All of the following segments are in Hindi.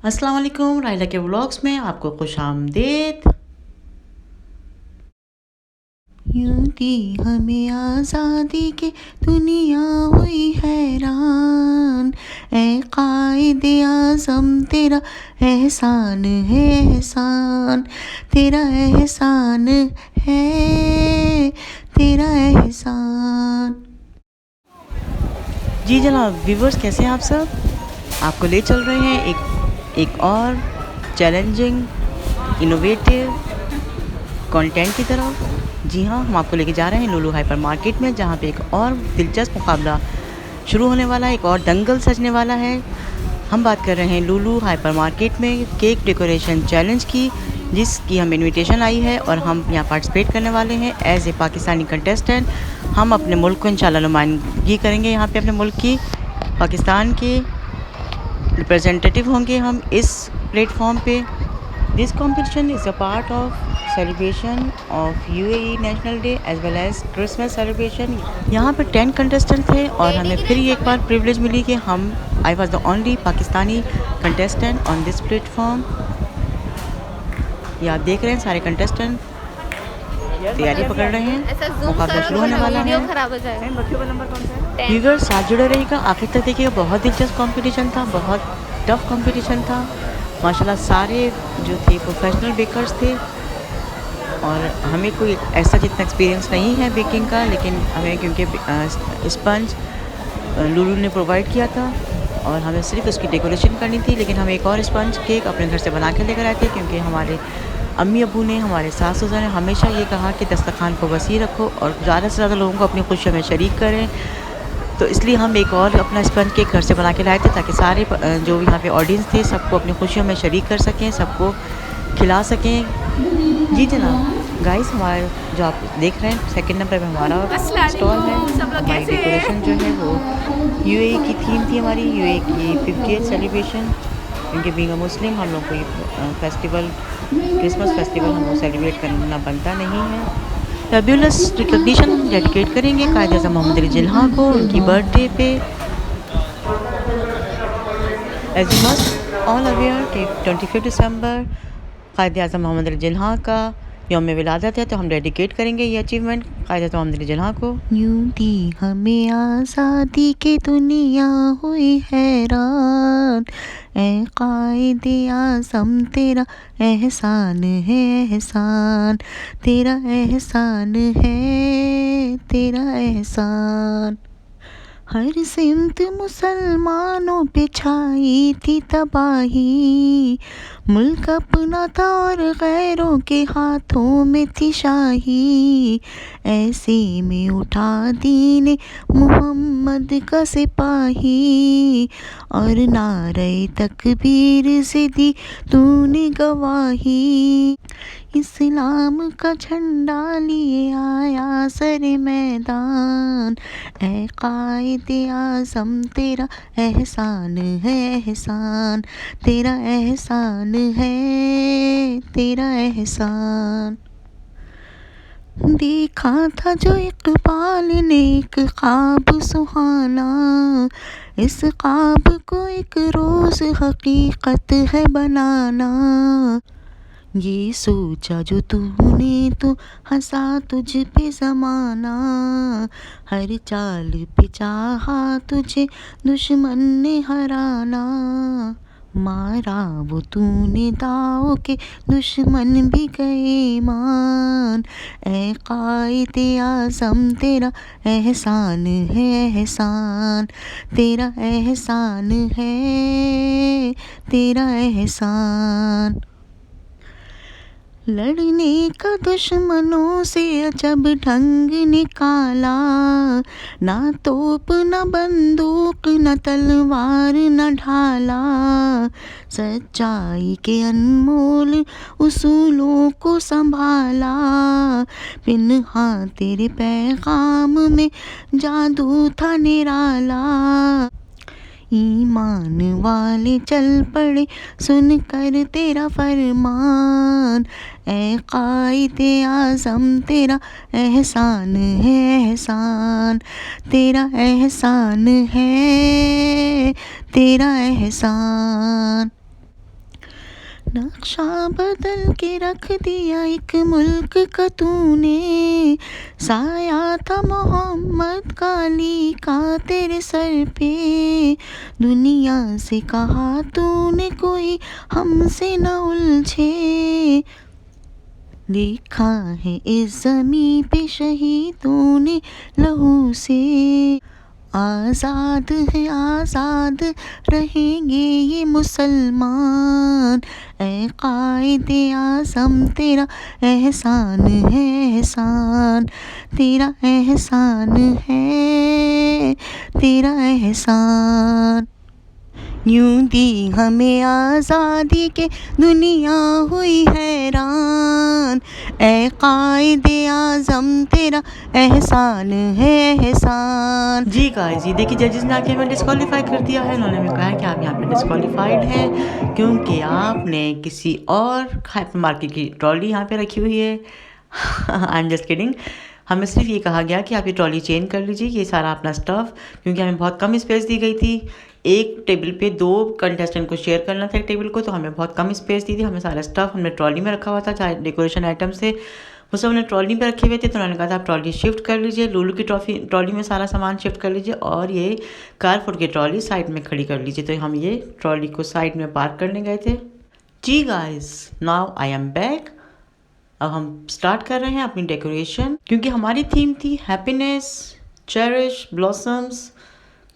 अस्सलाम वालेकुम, रायला के व्लॉग्स में आपको खुशामदीद। यूं दी हमें आज़ादी के दुनिया हुई हैरान, ए कायदे आज़म तेरा एहसान है, एहसान तेरा एहसान है, तेरा एहसान। जी जनाब व्यूवर्स, कैसे हैं आप सब? आपको ले चल रहे हैं एक और चैलेंजिंग इनोवेटिव कंटेंट की तरफ। जी हाँ, हम आपको लेके जा रहे हैं लुलु हाइपर मार्केट में, जहाँ पे एक और दिलचस्प मुकाबला शुरू होने वाला है, एक और दंगल सजने वाला है। हम बात कर रहे हैं लुलु हाइपर मार्केट में केक डेकोरेशन चैलेंज की, जिसकी हमें इनविटेशन आई है और हम यहाँ पार्टिसिपेट करने वाले हैं एज ए पाकिस्तानी कंटेस्टेंट। हम अपने मुल्क को इंशाल्लाह नुमाइंदगी करेंगे यहाँ पे, अपने मुल्क की, पाकिस्तान के रिप्रेजेंटेटिव होंगे हम इस प्लेटफॉर्म पे। This competition is a part of celebration of UAE national day as well as Christmas celebration. यहाँ पर 10 कंटेस्टेंट थे और हमें फिर एक बार प्रिविलेज मिली कि I was the only Pakistani contestant on this platform. ये आप देख रहे हैं सारे कंटेस्टेंट तैयारी पकड़ रहे हैं, मुकाबला शुरू होने वाला है। व्यूअर्स साथ जुड़े रहिएगा, आखिर तक देखिएगा। बहुत दिलचस्प कंपटीशन था, बहुत टफ कंपटीशन था। माशाल्लाह सारे जो थे प्रोफेशनल बेकर्स थे और हमें कोई ऐसा जितना एक्सपीरियंस नहीं है बेकिंग का, लेकिन हमें क्योंकि स्पंज लुलु ने प्रोवाइड किया था और हमें सिर्फ उसकी डेकोरेशन करनी थी। लेकिन हम एक और स्पंज केक अपने घर से बना के लेकर आए थे, क्योंकि हमारे अम्मी अबू ने, हमारे सास ससुर ने हमेशा ये कहा कि दस्तरखान को वसी रखो और ज़्यादा से ज़्यादा लोगों को अपनी खुशियों में शरीक करें। तो इसलिए हम एक और अपना स्पंज केक घर से बना के लाए थे, ताकि सारे जो यहाँ पे ऑडियंस थे सबको अपनी खुशियों में शरीक कर सकें, सबको खिला सकें। जी जनाब, गाइस हमारे जो आप देख रहे हैं सेकंड नंबर पे हमारा स्टॉल है। हमारी डेकोरेशन जो है वो UAE की थीम थी, हमारी UAE की 50th सेलिब्रेशन। क्योंकि बीइंग अ मुस्लिम हम लोग को ये फेस्टिवल, क्रिसमस फेस्टिवल हम लोग सेलिब्रेट करना बनता नहीं है। फेब्युलस रिकॉग्निशन हम डेडिकेट करेंगे कायद आज़म मोहम्मद अली जिन्ना को उनकी बर्थडे पे। As you must all aware कि 25 दिसंबर कायद आज़म मोहम्मद अली जिन्ना का यौम विलादत है, तो हम डेडिकेट करेंगे ये अचीवमेंट कायद आज़म मोहम्मद अली जिन्ना को। यूं दी हमें आज़ादी के दुनिया हुई हैरान, ए कायदे आज़म तेरा एहसान है, एहसान तेरा एहसान है, तेरा एहसान। हर सिमत मुसलमानों पे छाई थी तबाही, मुल्क अपना था और गैरों के हाथों में थी शाही। ऐसे में उठा दीन मोहम्मद का सिपाही और नारे तकबीर से दी तूने गवाही। इस्लाम का झंडा लिए आया सरे मैदान, ए कायदे आज़म तेरा एहसान है, एहसान तेरा एहसान है, तेरा एहसान। देखा था जो इकबाल ने एक ख्वाब सुहाना, इस ख्वाब को एक रोज़ हकीकत है बनाना। ये सोचा जो तूने तो हंसा तुझ पे ज़माना, हर चाल पे चाहा तुझे दुश्मन ने हराना। मारा वो तूने दाव के दुश्मन भी गए मान, ए कायदे आज़म तेरा एहसान है, एहसान तेरा एहसान है, तेरा एहसान। लड़ने का दुश्मनों से अजब ढंग निकाला, ना तोप न बंदूक न तलवार न ढाला। सच्चाई के अनमोल उसूलों को संभाला, पिन्हा तेरे पैगाम में जादू था निराला। ईमान वाले चल पड़े सुन कर तेरा फरमान, ए कायदे आज़म तेरा एहसान है, एहसान तेरा एहसान है, तेरा एहसान। नक्शा बदल के रख दिया एक मुल्क का तूने, साया था मोहम्मद काली का तेरे सर पे, दुनिया से कहा तूने कोई हमसे न उलझे, लिखा है इस ज़मीं पे शहीदों ने लहू से, आज़ाद है आज़ाद रहेंगे ये मुसलमान, ऐ कायदे आज़म तेरा एहसान है एहसान, तेरा एहसान है, तेरा एहसान, यूं दी हमें आज़ादी के दुनिया हुई हैरान, ऐ कायदे आज़म तेरा एहसान है एहसान। जी गाइस, ये देखिए जजेस ने आके हमें डिस्क्वालीफाई कर दिया है। उन्होंने हमें कहा है कि आप यहाँ पे डिस्क्वालीफाइड हैं क्योंकि आपने किसी और हाइपर मार्केट की ट्रॉली यहाँ पे रखी हुई है। I am just kidding. हमें सिर्फ ये कहा गया कि आप ये ट्रॉली चेंज कर लीजिए, ये सारा अपना स्टफ़, क्योंकि हमें बहुत कम स्पेस दी गई थी। एक टेबल पे 2 कंटेस्टेंट को शेयर करना था एक टेबल को, तो हमें बहुत कम स्पेस दी थी। हमें सारा स्टफ़ हमने ट्रॉली में रखा हुआ था, चाहे डेकोरेशन आइटम्स थे वो सब हमने ट्रॉली में रखे हुए थे। तो उन्होंने कहा था आप ट्रॉली शिफ्ट कर लीजिए, लूलू की ट्रॉली में सारा सामान शिफ्ट कर लीजिए और ये कारफूड की ट्रॉली साइड में खड़ी कर लीजिए। तो हम ये ट्रॉली को साइड में पार्क करने गए थे। जी guys, now I am back. अब हम स्टार्ट कर रहे हैं अपनी डेकोरेशन, क्योंकि हमारी थीम थी हैप्पीनेस, चेरिश, ब्लॉसम्स,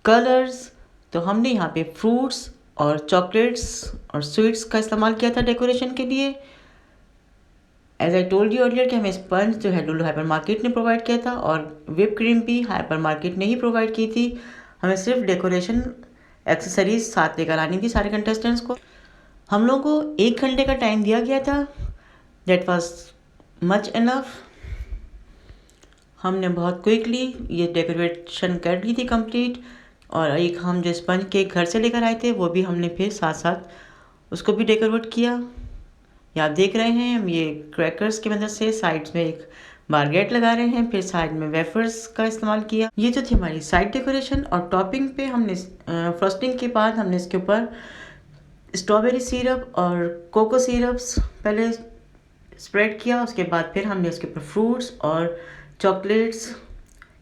कलर्स। तो हमने यहाँ पे फ्रूट्स और चॉकलेट्स और स्वीट्स का इस्तेमाल किया था डेकोरेशन के लिए। As I told you earlier कि हमें स्पंज जो है लुलु हाइपर मार्केट ने प्रोवाइड किया था और whipped क्रीम भी हाइपर मार्केट ने ही प्रोवाइड की थी। हमें सिर्फ डेकोरेशन एक्सेसरीज साथ लेकर आनी थी सारे कंटेस्टेंट्स को। हम लोगों को 1 घंटे का टाइम दिया गया था, दैट वॉज मच इनफ। हमने बहुत क्विकली ये डेकोरेशन कर ली थी कंप्लीट। और एक हम जो स्पंज केक घर से लेकर आए थे वो भी हमने फिर साथ साथ उसको भी डेकोरेट किया। ये आप देख रहे हैं, हम ये क्रैकर्स की मदद से साइड्स में एक बारगेट लगा रहे हैं, फिर साइड में वेफर्स का इस्तेमाल किया। ये जो थी हमारी साइड डेकोरेशन। और टॉपिंग पे हमने फ्रॉस्टिंग के बाद हमने इसके ऊपर स्ट्रॉबेरी सिरप और कोको सिरप्स पहले स्प्रेड किया, उसके बाद फिर हमने उसके ऊपर फ्रूट्स और चॉकलेट्स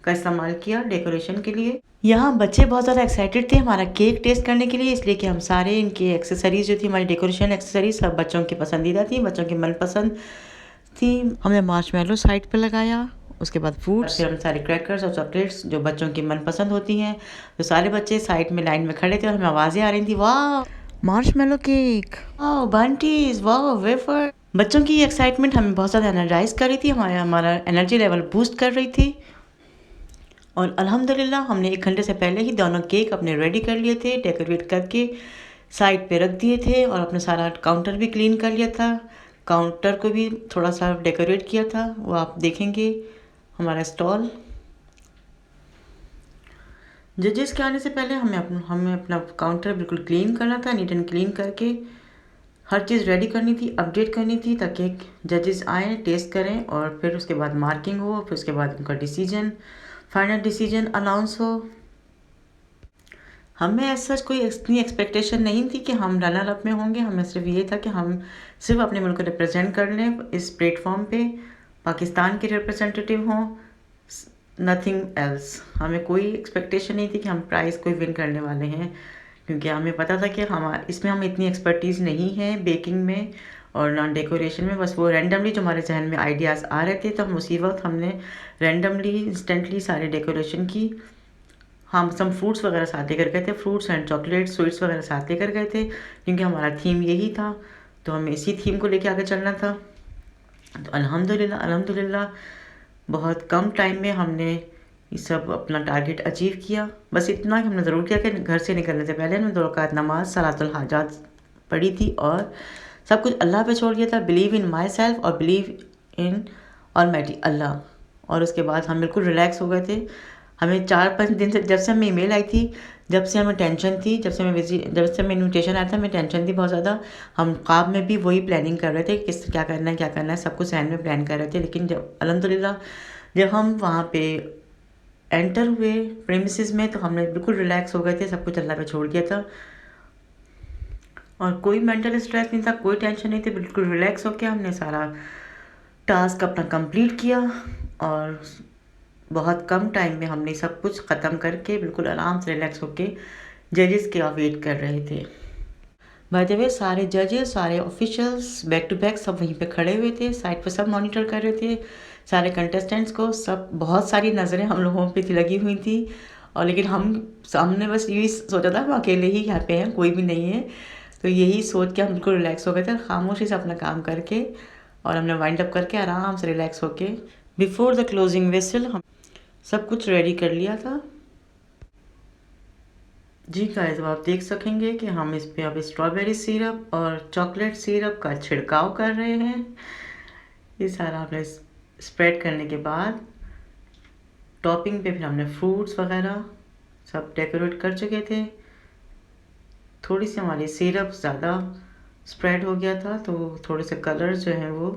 का इस्तेमाल किया डेकोरेशन के लिए। यहाँ बच्चे बहुत ज़्यादा एक्साइटेड थे हमारा केक टेस्ट करने के लिए, इसलिए कि हम सारे इनके एक्सेसरीज जो थी हमारी डेकोरेशन एक्सेसरीज सब बच्चों की पसंदीदा थी, बच्चों की मनपसंद थी। हमने मार्शमेलो साइड पे लगाया, उसके बाद फ्रूट्स, फिर हम सारे क्रैकर्स और चॉकलेट्स जो बच्चों की मनपसंद होती हैं। तो सारे बच्चे साइड में लाइन में खड़े थे और हमें आवाज़ें आ रही थी, वाह मार्शमेलो केक, वाह बंटीज, वाह वेफर। बच्चों की एक्साइटमेंट हमें बहुत ज़्यादा एनर्जाइज कर रही थी, हमारा एनर्जी लेवल बूस्ट कर रही थी। और अल्हम्दुलिल्लाह हमने 1 घंटे से पहले ही दोनों केक अपने रेडी कर लिए थे, डेकोरेट करके साइड पे रख दिए थे और अपना सारा काउंटर भी क्लीन कर लिया था। काउंटर को भी थोड़ा सा डेकोरेट किया था, वो आप देखेंगे हमारा स्टॉल। जजेस के आने से पहले हमें अपना काउंटर बिल्कुल क्लीन करना था, नीट एंड क्लीन करके हर चीज़ रेडी करनी थी, अपडेट करनी थी, ताकि जजेस आएँ, टेस्ट करें और फिर उसके बाद मार्किंग हो, फिर उसके बाद उनका डिसीजन, फाइनल डिसीजन अनाउंस हो। हमें ऐसा कोई इतनी एक्सपेक्टेशन नहीं थी कि हम रनर अप में होंगे। हमें सिर्फ ये था कि हम सिर्फ अपने मुल्क को रिप्रेजेंट कर लें इस प्लेटफॉर्म पे, पाकिस्तान के रिप्रेजेंटेटिव हों, नथिंग एल्स। हमें कोई एक्सपेक्टेशन नहीं थी कि हम प्राइज़ कोई विन करने वाले हैं, क्योंकि हमें पता था कि इसमें हम इतनी एक्सपर्टीज़ नहीं है बेकिंग में और ना डेकोरेशन में। बस वो रैंडमली जो हमारे जहन में आइडियाज़ आ रहे थे, तो हम उसी वक्त हमने रैंडमली इंस्टेंटली सारे डेकोरेशन की। हम सब फ्रूट्स वगैरह साथ लेकर गए थे, फ्रूट्स एंड चॉकलेट स्वीट्स वगैरह साथ लेकर गए थे, क्योंकि हमारा थीम यही था, तो हमें इसी थीम को लेके आगे चलना था। तो अल्हम्दुलिल्लाह बहुत कम टाइम में हमने ये सब अपना टारगेट अचीव किया। बस इतना कि हमने ज़रूर किया कि घर से निकलने से पहले हमने 2 रकात नमाज सलातुल हाजात पढ़ी थी और सब कुछ अल्लाह पे छोड़ दिया था। बिलीव इन माई सेल्फ और बिलीव इन ऑलमाइटी अल्लाह। और उसके बाद हम बिल्कुल रिलैक्स हो गए थे। हमें 4-5 दिन से, जब से हमें ईमेल आई थी, जब से हमें टेंशन थी, जब से हमें इन्विटेशन आया था, हमें टेंशन थी बहुत ज़्यादा। हम ख्वाब में भी वही प्लानिंग कर रहे थे, क्या करना है, सब कुछ सहन में प्लान कर रहे थे। लेकिन जब अल्हम्दुलिल्लाह जब हम वहाँ पे एंटर हुए प्रेमिसेस में, तो हमने बिल्कुल रिलैक्स हो गए थे, सब कुछ अल्लाह पे छोड़ दिया था। और कोई मेंटल स्ट्रेस नहीं था, कोई टेंशन नहीं थी, बिल्कुल रिलैक्स होकर हमने सारा टास्क अपना कंप्लीट किया और बहुत कम टाइम में हमने सब कुछ ख़त्म करके बिल्कुल आराम से रिलैक्स होके जजेस के वेट कर रहे थे। बाय द वे सारे जजेस, सारे ऑफिशियल्स बैक टू बैक सब वहीं पे खड़े हुए थे, साइड पे सब मॉनिटर कर रहे थे सारे कंटेस्टेंट्स को। सब बहुत सारी नज़रें हम लोगों पे लगी हुई थी और लेकिन हमने बस यही सोचा था हम अकेले ही यहाँ पे हैं, कोई भी नहीं है। तो यही सोच के हम बिल्कुल रिलैक्स हो गए थे, खामोशी से अपना काम करके और हमने वाइंड अप करके आराम से रिलैक्स होके बिफोर द क्लोजिंग विसल हम सब कुछ रेडी कर लिया था। जी गाइस, अब आप देख सकेंगे कि हम इस पे अब स्ट्रॉबेरी सिरप और चॉकलेट सिरप का छिड़काव कर रहे हैं। ये सारा हमने स्प्रेड करने के बाद टॉपिंग पे फिर हमने फ्रूट्स वगैरह सब डेकोरेट कर चुके थे। थोड़ी सी हमारी सिरप ज़्यादा स्प्रेड हो गया था तो थोड़े से कलर्स जो हैं वो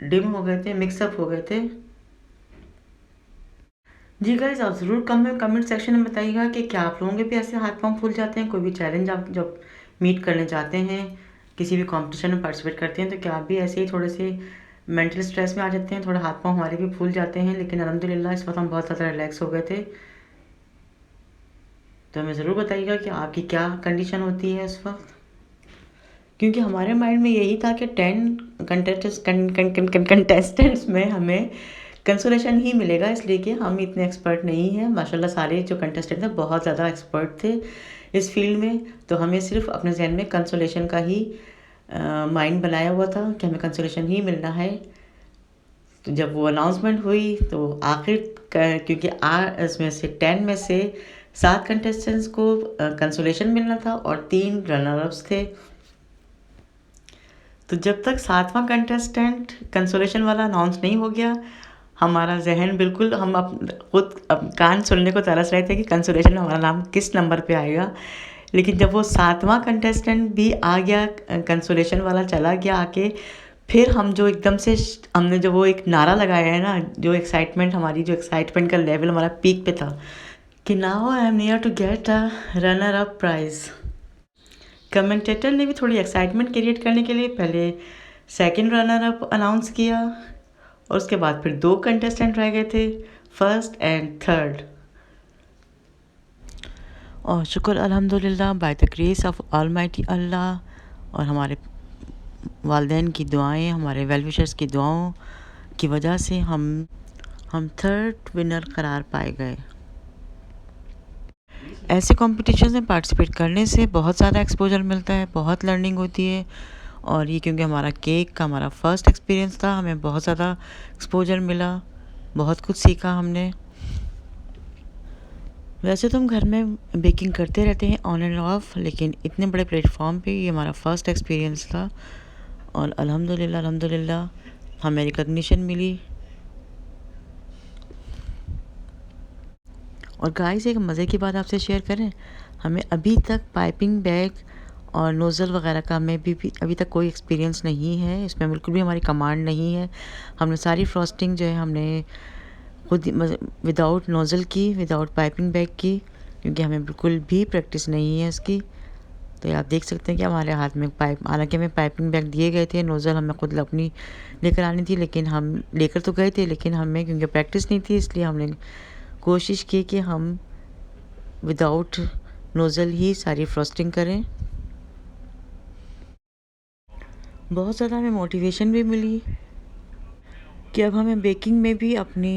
डिम हो गए थे, मिक्सअप हो गए थे। जी गाइस, आप ज़रूर कमेंट सेक्शन में बताइएगा कि क्या आप लोगों के भी ऐसे हाथ पांव फूल जाते हैं, कोई भी चैलेंज आप जब मीट करने जाते हैं, किसी भी कंपटीशन में पार्टिसिपेट करते हैं तो क्या आप भी ऐसे ही थोड़े से मेंटल स्ट्रेस में आ जाते हैं, थोड़े हाथ पांव हमारे भी फूल जाते हैं। लेकिन अल्हम्दुलिल्लाह इस वक्त हम बहुत ज़्यादा रिलैक्स हो गए थे। तो हमें ज़रूर बताइएगा कि आपकी क्या कंडीशन होती है इस वक्त, क्योंकि हमारे माइंड में यही था कि 10 कंटेस्टेंट्स में हमें कंसोलेशन ही मिलेगा, इसलिए कि हम इतने एक्सपर्ट नहीं हैं। माशाल्लाह सारे जो कंटेस्टेंट थे बहुत ज़्यादा एक्सपर्ट थे इस फील्ड में, तो हमें सिर्फ अपने जहन में कंसोलेशन का ही माइंड बनाया हुआ था कि हमें कंसोलेशन ही मिलना है। तो जब वो अनाउंसमेंट हुई तो क्योंकि इसमें से 10 में से 7 कंटेस्टेंट्स को कंसोलेशन मिलना था और 3 रनर अप्स थे। तो जब तक 7वां कंटेस्टेंट कंसोलेशन वाला अनाउंस नहीं हो गया, हमारा जहन बिल्कुल हम खुद कान सुनने को तरस रहे थे कि कंसोलेशन हमारा नाम किस नंबर पे आएगा। लेकिन जब वो 7वां कंटेस्टेंट भी आ गया, कंसोलेशन वाला चला गया आके, फिर हम जो एकदम से हमने जो वो एक नारा लगाया है ना, जो एक्साइटमेंट का लेवल हमारा पीक पे था कि now I am near to get a runner up prize. Commentator ने भी थोड़ी एक्साइटमेंट क्रिएट करने के लिए पहले सेकंड रनर अप अनाउंस किया और उसके बाद फिर 2 कंटेस्टेंट रह गए थे, फर्स्ट एंड थर्ड। और शुक्र अल्हम्दुलिल्लाह by the grace of almighty Allah और हमारे वालिदैन की दुआएं, हमारे वेल विशर्स की दुआओं की वजह से हम थर्ड विनर करार पाए गए। ऐसे कॉम्पिटिशन में पार्टिसिपेट करने से बहुत ज़्यादा एक्सपोजर मिलता है, बहुत लर्निंग होती है और ये क्योंकि हमारा केक का हमारा फर्स्ट एक्सपीरियंस था, हमें बहुत ज़्यादा एक्सपोजर मिला, बहुत कुछ सीखा हमने। वैसे तो हम घर में बेकिंग करते रहते हैं ऑन एंड ऑफ, लेकिन इतने बड़े प्लेटफॉर्म पे ये हमारा फर्स्ट एक्सपीरियंस था और अल्हम्दुलिल्लाह हमें रिकॉग्निशन मिली। और गाइस, एक मज़े की बात आपसे शेयर करें, हमें अभी तक पाइपिंग बैग और नोज़ल वगैरह का हमें भी अभी तक कोई एक्सपीरियंस नहीं है, इसमें बिल्कुल भी हमारी कमांड नहीं है। हमने सारी फ्रॉस्टिंग जो है हमने खुद विदाउट नोज़ल की, विदाउट पाइपिंग बैग की, क्योंकि हमें बिल्कुल भी प्रैक्टिस नहीं है इसकी। तो आप देख सकते हैं कि हमारे हाथ में हालांकि हमें पाइपिंग बैग दिए गए थे, नोज़ल हमें खुद अपनी लेकर आनी थी, लेकिन हम लेकर तो गए थे लेकिन हमें क्योंकि प्रैक्टिस नहीं थी इसलिए हमने कोशिश की कि हम विदाउट नोज़ल ही सारी फ्रॉस्टिंग करें। बहुत ज़्यादा हमें मोटिवेशन भी मिली कि अब हमें बेकिंग में भी अपनी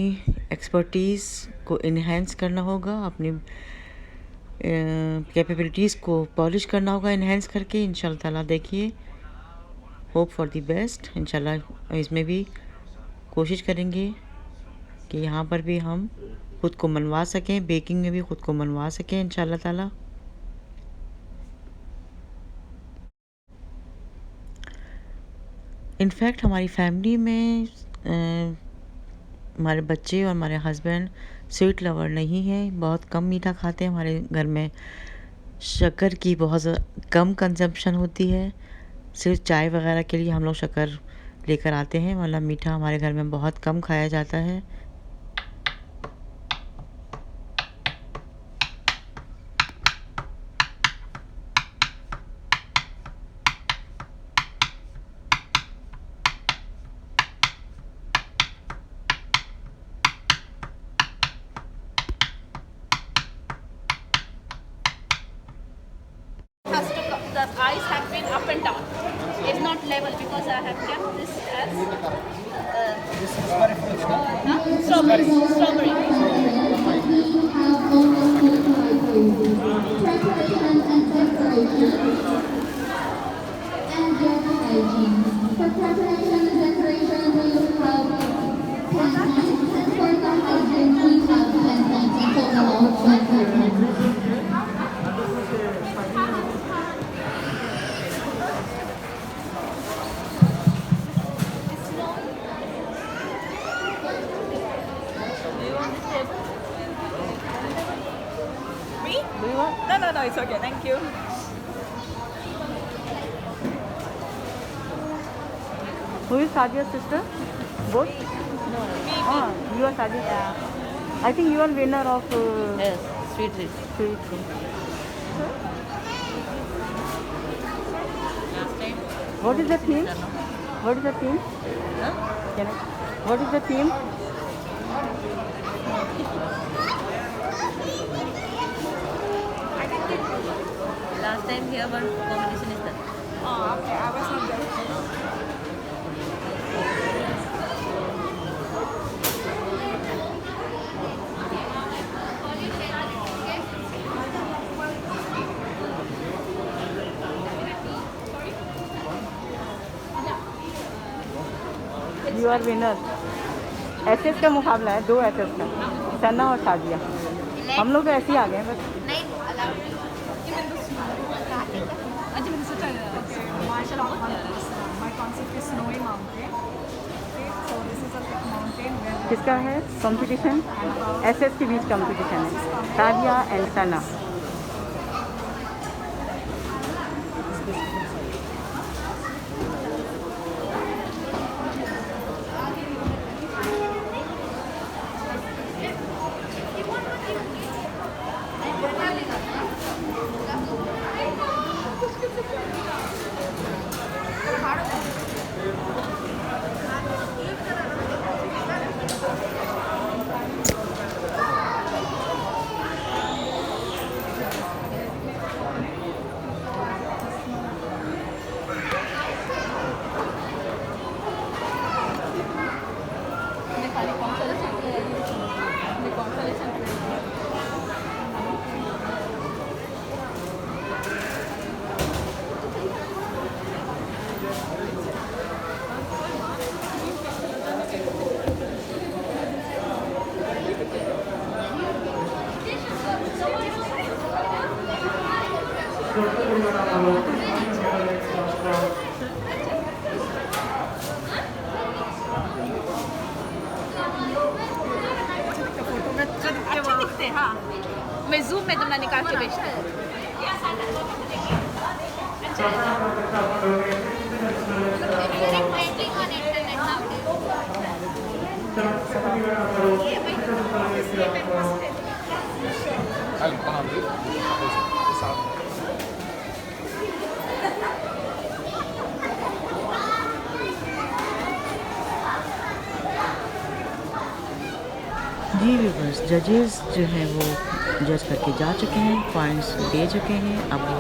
एक्सपर्टीज़ को इन्हेंस करना होगा, अपनी कैपेबिलिटीज़ को पॉलिश करना होगा इन्हेंस करके। इंशाल्लाह ताला देखिए, होप फॉर द बेस्ट। इंशाल्लाह इसमें भी कोशिश करेंगे कि यहाँ पर भी हम खुद को मनवा सकें, बेकिंग में भी खुद को मनवा सकें इंशाल्लाह ताला। इनफैक्ट हमारी फैमिली में हमारे बच्चे और हमारे हस्बैंड स्वीट लवर नहीं हैं, बहुत कम मीठा खाते हैं। हमारे घर में शक्कर की बहुत कम कंजम्पशन होती है, सिर्फ चाय वगैरह के लिए हम लोग शक्कर लेकर आते हैं, वरना मीठा हमारे घर में बहुत कम खाया जाता है। price have been up and down. It's not level because I have kept this as This is very fruits, no? strawberry. Strawberry. Preparation and decoration and your hygiene. For preparation and decoration, we have 10 points, and for the hygiene, we have 10 points, a total of 100 points. Me? Do you want? No, it's okay. Thank you. Who is Sadia's sister? Both? No. Ah, you are Sadia. Yeah. I think you are winner of Yes. Sweet treat. sweet thing. Last time. What is the theme? What is the theme? Huh? Can I? What is the theme? Last time here one competition is done. Oh, okay. I was not there. You are winner. SS का मुकाबला है, 2 एसएस का, सन्ना और सादिया। हम लोग तो ऐसे ही आ गए हैं बस। Okay, Marshall Mountains. My concept is Snowy Mountain. Okay, so this is a thick mountain where किसका है कंपटीशन? एसएस के बीच कंपटीशन है, सादिया एंड सना। अच्छे दिखते हैं, हाँ। मैं जूम में तुमने निकाल के भेजती हूँ। जी व्यूवर्स, जजेस जो हैं वो जज करके जा चुके हैं, पॉइंट्स दे चुके हैं। अब वो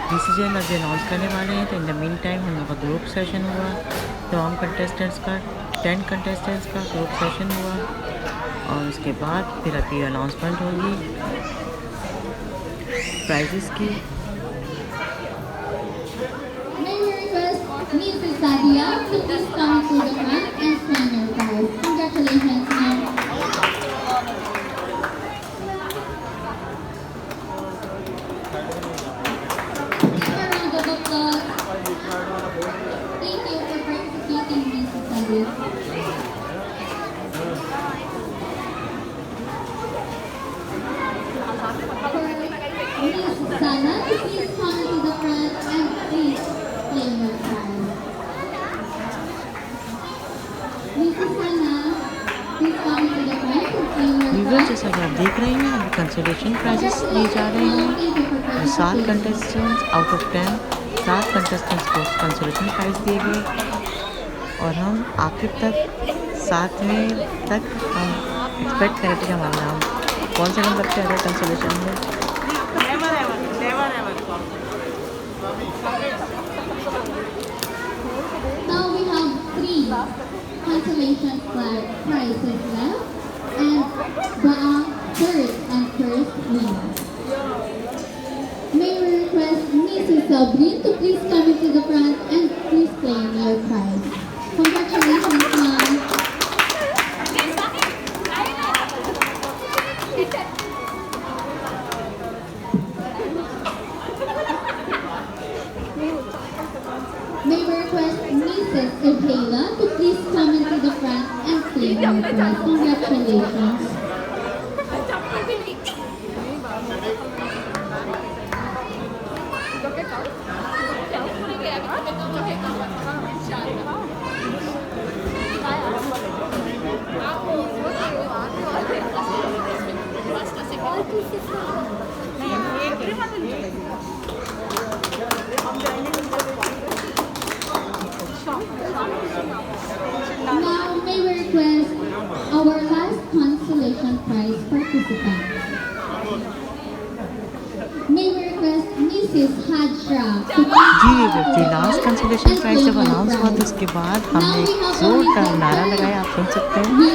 डिसीजन अभी अनाउंस करने वाले हैं। तो इन द मीन टाइम हम लोग का ग्रुप सेशन हुआ, तमाम कंटेस्टेंट्स का 10 कंटेस्टेंट्स का ग्रुप सेशन हुआ और उसके बाद फिर अभी अनाउंसमेंट होगी प्राइजेस की। May we request Mrs. Sadia to please come to the front and claim your prize. Congratulations, ma'am. Give a round of applause. Thank you for participating, Mrs. Sadia. For Miss Sana to please come to the front and please claim your prize. Mrs. Sana, please come to the front and claim your viewers, prize. जैसा कि आप देख रहे हैं अभी कंसोलेशन प्राइजेस दिए जा रहे हैं। 7 कंटेस्टेंट्स आउट ऑफ 10, 7 कंटेस्टेंट्स को कंसोलेशन प्राइज दिए गए और हम आखिर तक 7वें तक हम एक्सपेक्ट करें कि हमारा नाम कौन से नंबर पे आ जाए कंसोलेशन में। consolation prizes left, and the third and first winner. May we request Mrs. Sabrine to please come into the front and please claim your prize. Congratulations, ma'am. May we request Mrs. Evela to please come into the front and claim your prize. Congratulations. Now, may we request our last consolation prize participant. May we request Mrs. Hajra to जी जी लास्ट कंसोलेशन प्राइज जब अनाउंस हुआ तो उसके बाद हमने एक जोरदार नारा लगाया, आप सुन सकते हैं। हमने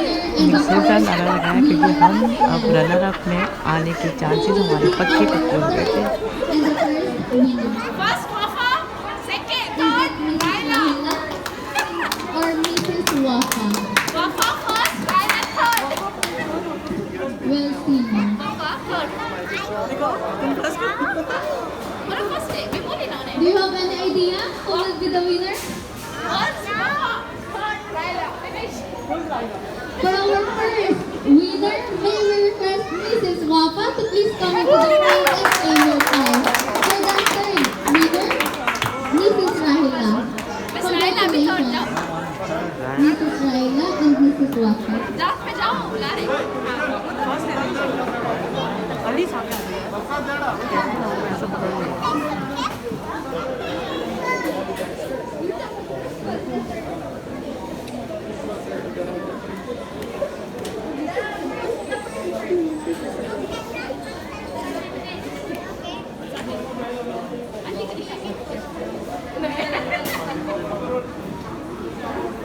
जोरदार नारा लगाया क्योंकि हम अब रनर अप में आने के चांसेस हमारे पक्के पक्के हो गए थे। and the first winner. First Wafa, second, Is it third, Mrs. Laila. Rahila or Mrs. Wafa? Wafa first, Laila third. We'll see now. Wafa third. What first day? We put it on it. Do you have any idea who will be the winner? First Wafa, third, Laila. Finish. For our first winner, may we request Mrs. Wafa to please come into the front and claim your prize. For the third winner, Mrs. Rahila. Miss Laila भी third जाओ. Mrs. Rahila and Mrs. Wafa. जाओ पे जाओ बुला रहे. अली साहब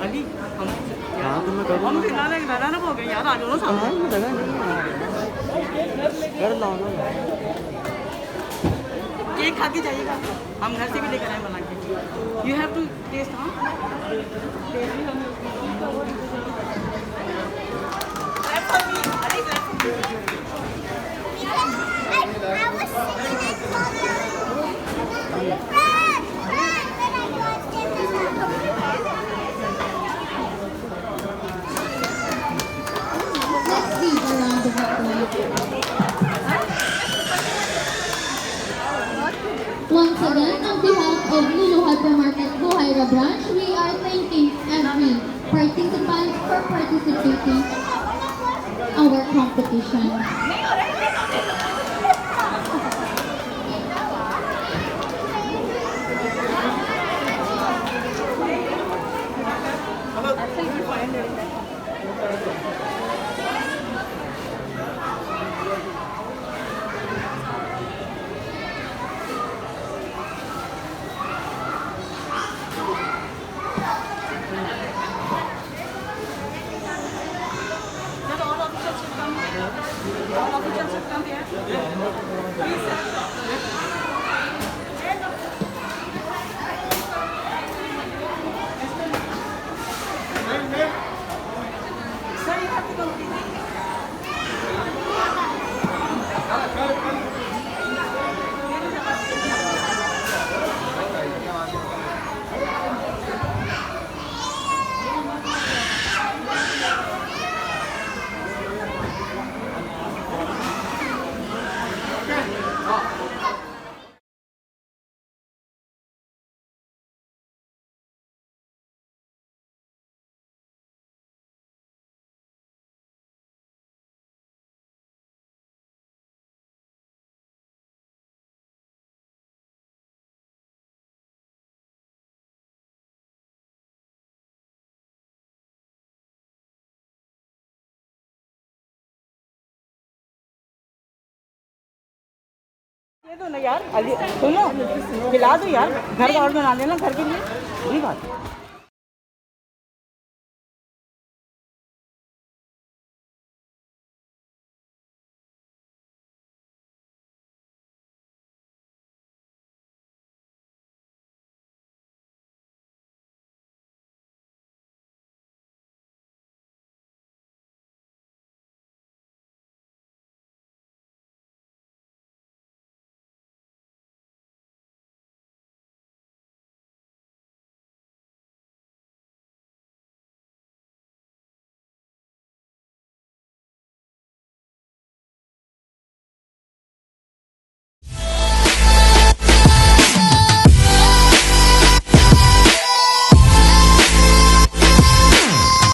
अली हम खिलाने रनर हो गए यार, आ जाओ ना सामने। जगह नहीं है, कर लो ना। केक खा के जाइएगा, हम घर से भी लेकर आए बना के। You have to taste. हाँ Let's give a round of applause. Once again, on behalf of Lulu Hypermarket Buhaira branch, we are thanking every participant for participating our competition. ये दो ना यार, अली सुनो, खिला दो यार, घर का और बना लेना घर के लिए, वही बात है।